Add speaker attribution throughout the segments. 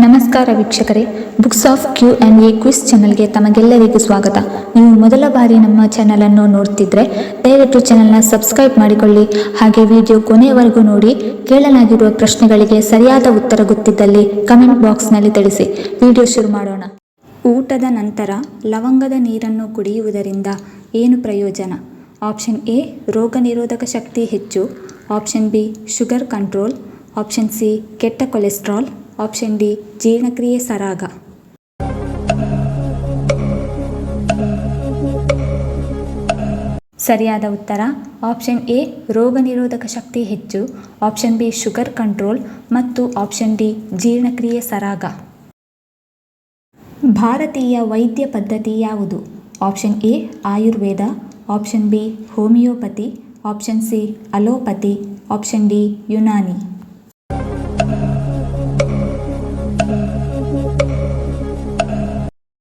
Speaker 1: ನಮಸ್ಕಾರ ವೀಕ್ಷಕರೇ, books of Q&A quiz ಚಾನಲ್ಗೆ ತಮಗೆಲ್ಲರಿಗೂ ಸ್ವಾಗತ. ನೀವು ಮೊದಲ ಬಾರಿ ನಮ್ಮ ಚಾನಲನ್ನು ನೋಡ್ತಿದ್ರೆ ದಯವಿಟ್ಟು ಚಾನಲ್ನ ಸಬ್ಸ್ಕ್ರೈಬ್ ಮಾಡಿಕೊಳ್ಳಿ. ಹಾಗೆ ವಿಡಿಯೋ ಕೊನೆಯವರೆಗೂ ನೋಡಿ. ಕೇಳಲಾಗಿರುವ ಪ್ರಶ್ನೆಗಳಿಗೆ ಸರಿಯಾದ ಉತ್ತರ ಗೊತ್ತಿದ್ದಲ್ಲಿ ಕಮೆಂಟ್ ಬಾಕ್ಸ್ನಲ್ಲಿ ತಿಳಿಸಿ. ವಿಡಿಯೋ ಶುರು ಮಾಡೋಣ. ಊಟದ ನಂತರ ಲವಂಗದ ನೀರನ್ನು ಕುಡಿಯುವುದರಿಂದ ಏನು ಪ್ರಯೋಜನ? ಆಪ್ಷನ್ ಎ, ರೋಗ ನಿರೋಧಕ ಶಕ್ತಿ ಹೆಚ್ಚು. Option B, sugar control. Option C, ಕೆಟ್ಟ ಕೊಲೆಸ್ಟ್ರಾಲ್. ಆಪ್ಷನ್ ಡಿ, ಜೀರ್ಣಕ್ರಿಯೆ ಸರಾಗ. ಸರಿಯಾದ ಉತ್ತರ ಆಪ್ಷನ್ ಎ, ರೋಗ ನಿರೋಧಕ ಶಕ್ತಿ ಹೆಚ್ಚು. ಆಪ್ಷನ್ ಬಿ, ಶುಗರ್ ಕಂಟ್ರೋಲ್ ಮತ್ತು ಆಪ್ಷನ್ ಡಿ, ಜೀರ್ಣಕ್ರಿಯೆ ಸರಾಗ. ಭಾರತೀಯ ವೈದ್ಯ ಪದ್ಧತಿ ಯಾವುದು? Option A, Ayurveda. Option B, homeopathy. Option C, allopathy. Option D, Unani.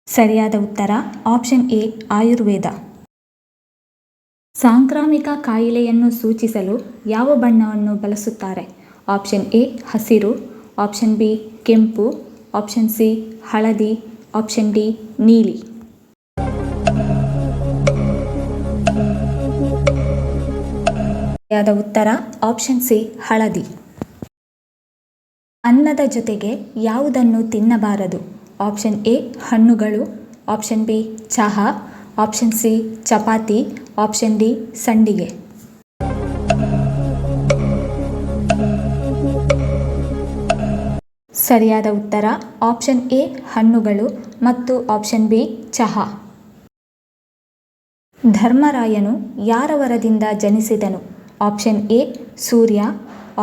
Speaker 1: ಸರಿಯಾದ ಉತ್ತರ ಆಪ್ಷನ್ ಎ, ಆಯುರ್ವೇದ. ಸಾಂಕ್ರಾಮಿಕ ಕಾಯಿಲೆಯನ್ನು ಸೂಚಿಸಲು ಯಾವ ಬಣ್ಣವನ್ನು ಬಳಸುತ್ತಾರೆ? ಆಪ್ಷನ್ ಎ, ಹಸಿರು. ಆಪ್ಷನ್ ಬಿ, ಕೆಂಪು. ಆಪ್ಷನ್ ಸಿ, ಹಳದಿ. ಆಪ್ಷನ್ ಡಿ, ನೀಲಿ. ಸರಿಯಾದ ಉತ್ತರ ಆಪ್ಷನ್ ಸಿ, ಹಳದಿ. ಅನ್ನದ ಜೊತೆಗೆ ಯಾವುದನ್ನು ತಿನ್ನಬಾರದು? ಆಪ್ಷನ್ ಎ, ಹಣ್ಣುಗಳು. ಆಪ್ಷನ್ ಬಿ, ಚಹಾ. Option C, chapati. Option D, ಸಂಡಿಗೆ. ಸರಿಯಾದ ಉತ್ತರ ಆಪ್ಷನ್ ಎ, ಹಣ್ಣುಗಳು ಮತ್ತು ಆಪ್ಷನ್ ಬಿ, ಚಹಾ. ಧರ್ಮರಾಯನು ಯಾರ ವರದಿಂದ ಜನಿಸಿದನು? Option A, Surya.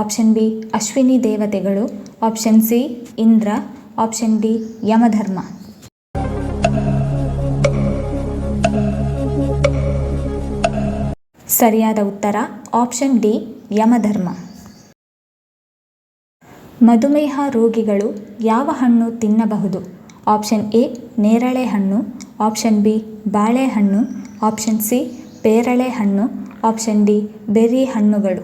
Speaker 1: Option B, Ashwini ದೇವತೆಗಳು. Option C, Indra. Option D, Yamadharma. ಸರಿಯಾದ ಉತ್ತರ ಆಪ್ಷನ್ ಡಿ, ಯಮಧರ್ಮ. ಮಧುಮೇಹ ರೋಗಿಗಳು ಯಾವ ಹಣ್ಣು ತಿನ್ನಬಹುದು? ಆಪ್ಷನ್ ಎ, ನೇರಳೆ ಹಣ್ಣು. ಆಪ್ಷನ್ ಬಿ, ಬಾಳೆಹಣ್ಣು. ಆಪ್ಷನ್ ಸಿ, ಪೇರಳೆ ಹಣ್ಣು. ಆಪ್ಷನ್ ಡಿ, ಬೆರ್ರಿ ಹಣ್ಣುಗಳು.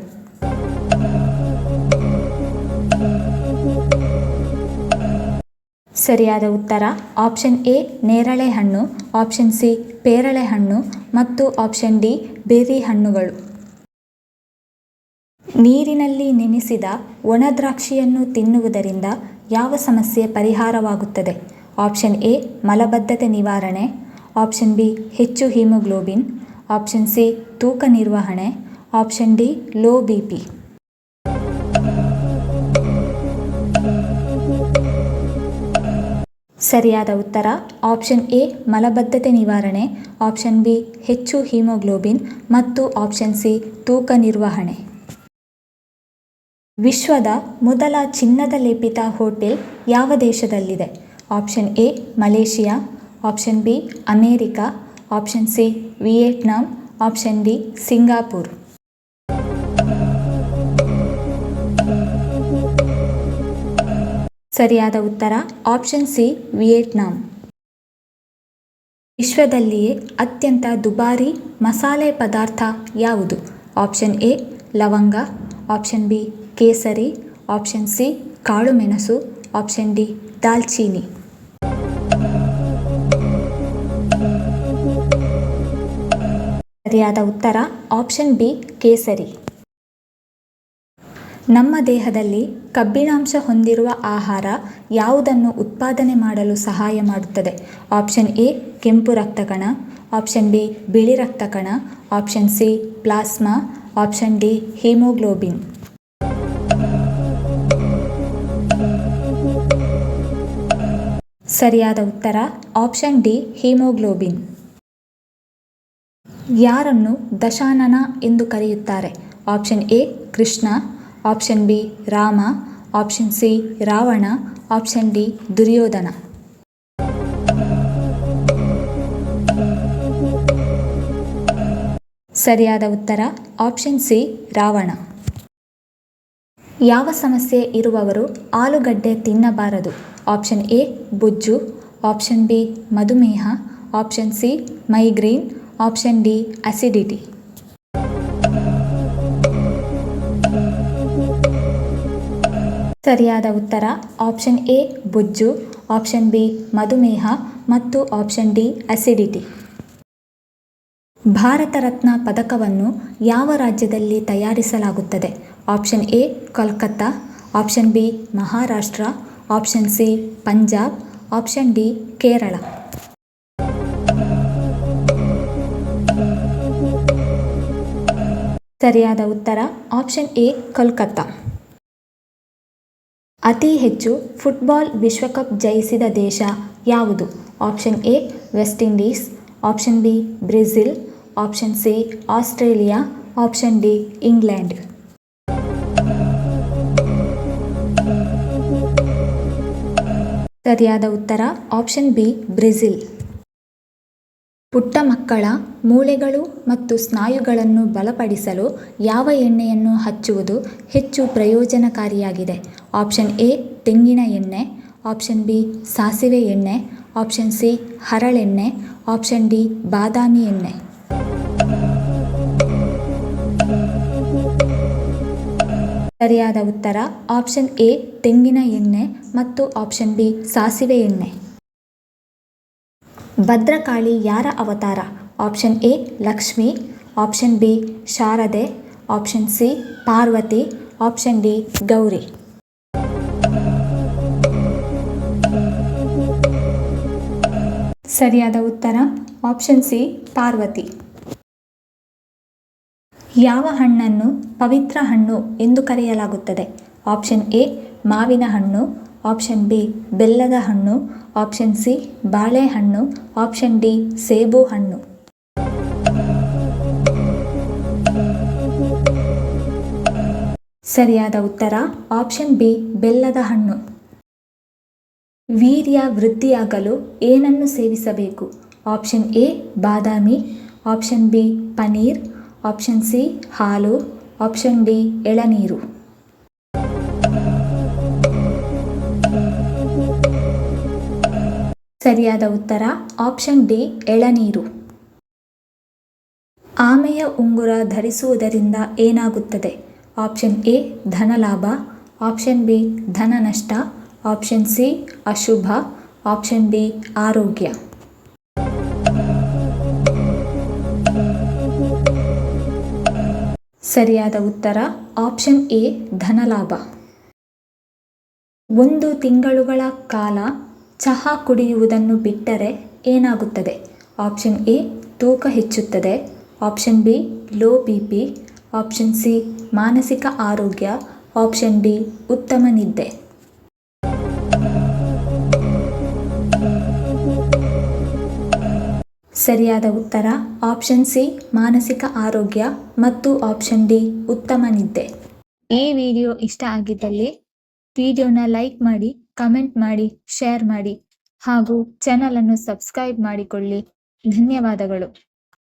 Speaker 1: ಸರಿಯಾದ ಉತ್ತರ ಆಪ್ಷನ್ ಎ, ನೇರಳೆ ಹಣ್ಣು. ಆಪ್ಷನ್ ಸಿ, ಪೇರಳೆ ಹಣ್ಣು ಮತ್ತು ಆಪ್ಷನ್ ಡಿ, ಬೆರ್ರಿ ಹಣ್ಣುಗಳು. ನೀರಿನಲ್ಲಿ ನೆನೆಸಿದ ಒಣ ದ್ರಾಕ್ಷಿಯನ್ನು ತಿನ್ನುವುದರಿಂದ ಯಾವ ಸಮಸ್ಯೆ ಪರಿಹಾರವಾಗುತ್ತದೆ? ಆಪ್ಷನ್ ಎ, ಮಲಬದ್ಧತೆ ನಿವಾರಣೆ. ಆಪ್ಷನ್ ಬಿ, ಹೆಚ್ಚು ಹಿಮೋಗ್ಲೋಬಿನ್. ಆಪ್ಷನ್ ಸಿ, ತೂಕ ನಿರ್ವಹಣೆ. Option D, low BP. ಸರಿಯಾದ ಉತ್ತರ ಆಪ್ಷನ್ ಎ, ಮಲಬದ್ಧತೆ ನಿವಾರಣೆ. ಆಪ್ಷನ್ ಬಿ, ಹೆಚ್ಚು ಹಿಮೋಗ್ಲೋಬಿನ್ ಮತ್ತು ಆಪ್ಷನ್ ಸಿ, ತೂಕ ನಿರ್ವಹಣೆ. ವಿಶ್ವದ ಮೊದಲ ಚಿನ್ನದ ಲೇಪಿತ ಹೋಟೆಲ್ ಯಾವ ದೇಶದಲ್ಲಿದೆ? Option A, Malaysia. Option B, America. Option C, Vietnam. Option D, Singapore. ಸರಿಯಾದ ಉತ್ತರ ಆಪ್ಷನ್ ಸಿ, ವಿಯೆಟ್ನಾಂ. ವಿಶ್ವದಲ್ಲಿಯೇ ಅತ್ಯಂತ ದುಬಾರಿ ಮಸಾಲೆ ಪದಾರ್ಥ ಯಾವುದು? ಆಪ್ಷನ್ ಎ, ಲವಂಗ. ಆಪ್ಷನ್ ಬಿ, ಕೇಸರಿ. ಆಪ್ಷನ್ ಸಿ, ಕಾಳು ಮೆಣಸು. ಆಪ್ಷನ್ ಡಿ, ದಾಲ್ಚೀನಿ. ಸರಿಯಾದ ಉತ್ತರ ಆಪ್ಷನ್ ಬಿ, ಕೇಸರಿ. ನಮ್ಮ ದೇಹದಲ್ಲಿ ಕಬ್ಬಿಣಾಂಶ ಹೊಂದಿರುವ ಆಹಾರ ಯಾವುದನ್ನು ಉತ್ಪಾದನೆ ಮಾಡಲು ಸಹಾಯ ಮಾಡುತ್ತದೆ? ಆಪ್ಷನ್ ಎ, ಕೆಂಪು ರಕ್ತ ಕಣ. ಆಪ್ಷನ್ ಬಿ, ಬಿಳಿ ರಕ್ತ ಕಣ. Option C, plasma. Option D, haemoglobin. ಸರಿಯಾದ ಉತ್ತರ ಆಪ್ಷನ್ ಡಿ, ಹಿಮೋಗ್ಲೋಬಿನ್. ಯಾರನ್ನು ದಶಾನನ ಎಂದು ಕರೆಯುತ್ತಾರೆ? Option A, Krishna. Option B, Rama. Option C, Ravana. Option D, Duryodhana. ಸರಿಯಾದ ಉತ್ತರ ಆಪ್ಷನ್ ಸಿ, ರಾವಣ. ಯಾವ ಸಮಸ್ಯೆ ಇರುವವರು ಆಲೂಗಡ್ಡೆ ತಿನ್ನಬಾರದು? ಆಪ್ಷನ್ ಎ, ಬೊಜ್ಜು. ಆಪ್ಷನ್ ಬಿ, ಮಧುಮೇಹ. Option C, migraine. Option D, acidity. ಸರಿಯಾದ ಉತ್ತರ ಆಪ್ಷನ್ ಎ ಬೊಜ್ಜು, ಆಪ್ಷನ್ ಬಿ ಮಧುಮೇಹ ಮತ್ತು option D acidity. Bharat Ratna ಪದಕವನ್ನು ಯಾವ ರಾಜ್ಯದಲ್ಲಿ ತಯಾರಿಸಲಾಗುತ್ತದೆ? Option A Kolkata, option B Maharashtra, option C Punjab, option D Kerala. ಸರಿಯಾದ ಉತ್ತರ ಆಪ್ಷನ್ ಎ ಕೋಲ್ಕತ್ತಾ. ಅತಿ ಹೆಚ್ಚು ಫುಟ್ಬಾಲ್ ವಿಶ್ವಕಪ್ ಜಯಿಸಿದ ದೇಶ ಯಾವುದು? Option A West Indies, option B Brazil, option C Australia, option D England. ಸರಿಯಾದ ಉತ್ತರ ಆಪ್ಷನ್ ಬಿ ಬ್ರೆಜಿಲ್. ಪುಟ್ಟ ಮಕ್ಕಳ ಮೂಳೆಗಳು ಮತ್ತು ಸ್ನಾಯುಗಳನ್ನು ಬಲಪಡಿಸಲು ಯಾವ ಎಣ್ಣೆಯನ್ನು ಹಚ್ಚುವುದು ಹೆಚ್ಚು ಪ್ರಯೋಜನಕಾರಿಯಾಗಿದೆ? ಆಪ್ಷನ್ ಎ ತೆಂಗಿನ ಎಣ್ಣೆ, ಆಪ್ಷನ್ ಬಿ ಸಾಸಿವೆ ಎಣ್ಣೆ, ಆಪ್ಷನ್ ಸಿ ಹರಳೆಣ್ಣೆ, ಆಪ್ಷನ್ ಡಿ ಬಾದಾಮಿ ಎಣ್ಣೆ. ಸರಿಯಾದ ಉತ್ತರ ಆಪ್ಷನ್ ಎ ತೆಂಗಿನ ಎಣ್ಣೆ ಮತ್ತು ಆಪ್ಷನ್ ಬಿ ಸಾಸಿವೆ ಎಣ್ಣೆ. ಭದ್ರಕಾಳಿ ಯಾರ ಅವತಾರ? Option A Lakshmi, option B Sharada, option C Parvati, option D Gauri. ಸರಿಯಾದ ಉತ್ತರ ಆಪ್ಷನ್ ಸಿ ಪಾರ್ವತಿ. ಯಾವ ಹಣ್ಣನ್ನು ಪವಿತ್ರ ಹಣ್ಣು ಎಂದು ಕರೆಯಲಾಗುತ್ತದೆ? ಆಪ್ಷನ್ ಎ ಮಾವಿನ ಹಣ್ಣು, ಆಪ್ಷನ್ ಬಿ ಬೆಲ್ಲದ ಹಣ್ಣು, ಆಪ್ಷನ್ ಸಿ ಬಾಳೆಹಣ್ಣು, ಆಪ್ಷನ್ ಡಿ ಸೇಬು ಹಣ್ಣು. ಸರಿಯಾದ ಉತ್ತರ ಆಪ್ಷನ್ ಬಿ ಬೆಲ್ಲದ ಹಣ್ಣು. ವೀರ್ಯ ವೃದ್ಧಿಯಾಗಲು ಏನನ್ನು ಸೇವಿಸಬೇಕು? Option A Badami, option B paneer, option C ಹಾಲು, ಆಪ್ಷನ್ ಡಿ ಎಳನೀರು. ಸರಿಯಾದ ಉತ್ತರ ಆಪ್ಷನ್ ಡಿ ಎಳನೀರು. ಆಮೆಯ ಉಂಗುರ ಧರಿಸುವುದರಿಂದ ಏನಾಗುತ್ತದೆ? ಆಪ್ಷನ್ ಎ ಧನಲಾಭ, ಆಪ್ಷನ್ ಬಿ ಧನ ನಷ್ಟ, ಆಪ್ಷನ್ ಸಿ ಅಶುಭ, ಆಪ್ಷನ್ ಡಿ ಆರೋಗ್ಯ. ಸರಿಯಾದ ಉತ್ತರ ಆಪ್ಷನ್ ಎ ಧನಲಾಭ. 1 ತಿಂಗಳುಗಳ ಕಾಲ ಚಹಾ ಕುಡಿಯುವುದನ್ನು ಬಿಟ್ಟರೆ ಏನಾಗುತ್ತದೆ? ಆಪ್ಷನ್ ಎ ತೂಕ ಹೆಚ್ಚುತ್ತದೆ, option B low BP, option C ಮಾನಸಿಕ ಆರೋಗ್ಯ, ಆಪ್ಷನ್ ಡಿ ಉತ್ತಮ ನಿದ್ದೆ. ಸರಿಯಾದ ಉತ್ತರ ಆಪ್ಷನ್ ಸಿ ಮಾನಸಿಕ ಆರೋಗ್ಯ ಮತ್ತು ಆಪ್ಷನ್ ಡಿ ಉತ್ತಮ ನಿದ್ದೆ. ಈ ವಿಡಿಯೋ ಇಷ್ಟ ಆಗಿದ್ದಲ್ಲಿ ವಿಡಿಯೋನ ಲೈಕ್ ಮಾಡಿ, ಕಮೆಂಟ್ ಮಾಡಿ, ಶೇರ್ ಮಾಡಿ ಹಾಗೂ ಚಾನಲ್ ಅನ್ನು ಸಬ್ಸ್ಕ್ರೈಬ್ ಮಾಡಿಕೊಳ್ಳಿ. ಧನ್ಯವಾದಗಳು.